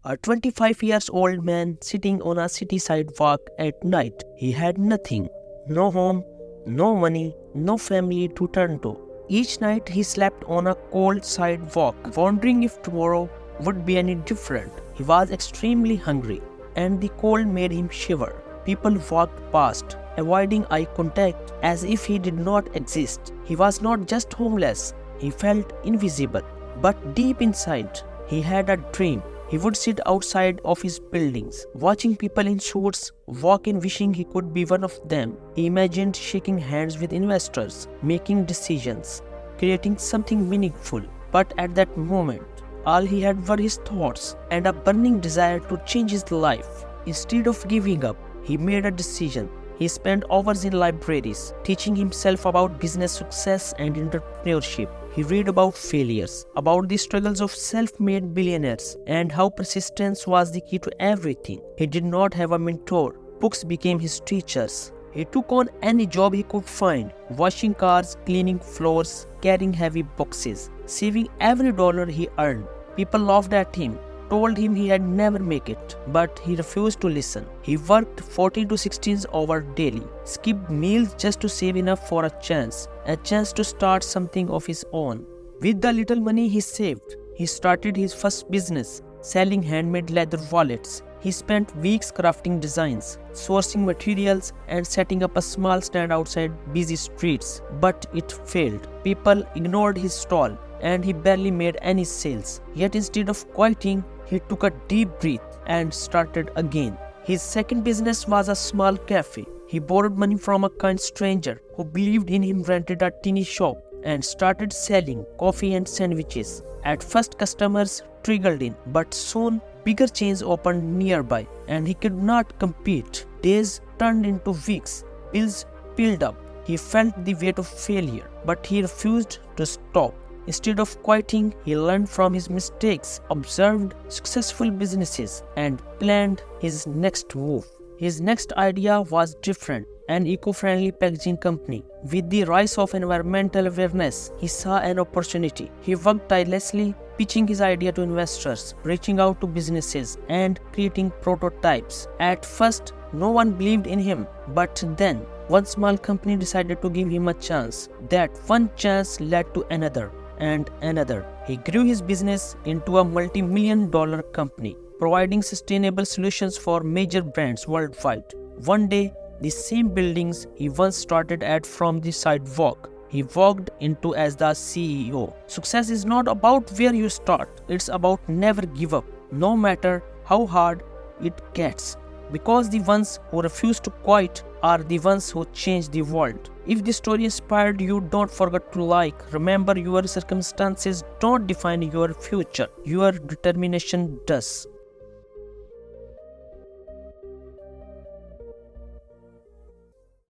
A 25 years old man sitting on a city sidewalk at night. He had nothing. No home, no money, no family to turn to. Each night he slept on a cold sidewalk, wondering if tomorrow would be any different. He was extremely hungry, and the cold made him shiver. People walked past, avoiding eye contact as if he did not exist. He was not just homeless, he felt invisible. But deep inside, he had a dream. He would sit outside of his buildings, watching people in suits walk in, wishing he could be one of them. He imagined shaking hands with investors, making decisions, creating something meaningful. But at that moment, all he had were his thoughts and a burning desire to change his life. Instead of giving up, he made a decision. He spent hours in libraries, teaching himself about business success and entrepreneurship. He read about failures, about the struggles of self-made billionaires, and how persistence was the key to everything. He did not have a mentor. Books became his teachers. He took on any job he could find, washing cars, cleaning floors, carrying heavy boxes, saving every dollar he earned. People laughed at him, told him he had never make it, but he refused to listen. He worked 14 to 16 hours daily, skipped meals just to save enough for a chance to start something of his own. With the little money he saved, he started his first business, selling handmade leather wallets. He spent weeks crafting designs, sourcing materials, and setting up a small stand outside busy streets. But it failed. People ignored his stall, and he barely made any sales. Yet instead of quitting, he took a deep breath and started again. His second business was a small cafe. He borrowed money from a kind stranger who believed in him, rented a teeny shop, and started selling coffee and sandwiches. At first, customers trickled in, but soon bigger chains opened nearby, and he could not compete. Days turned into weeks. Bills piled up. He felt the weight of failure, but he refused to stop. Instead of quitting, he learned from his mistakes, observed successful businesses, and planned his next move. His next idea was different, an eco-friendly packaging company. With the rise of environmental awareness, he saw an opportunity. He worked tirelessly, pitching his idea to investors, reaching out to businesses, and creating prototypes. At first, no one believed in him, but then one small company decided to give him a chance. That one chance led to another and another. He grew his business into a multi-million-dollar company, providing sustainable solutions for major brands worldwide. One day, the same buildings he once started at from the sidewalk, he walked into as the CEO. Success is not about where you start, it's about never give up, no matter how hard it gets. Because the ones who refuse to quit are the ones who change the world. If this story inspired you, don't forget to like. Remember, your circumstances don't define your future. Your determination does.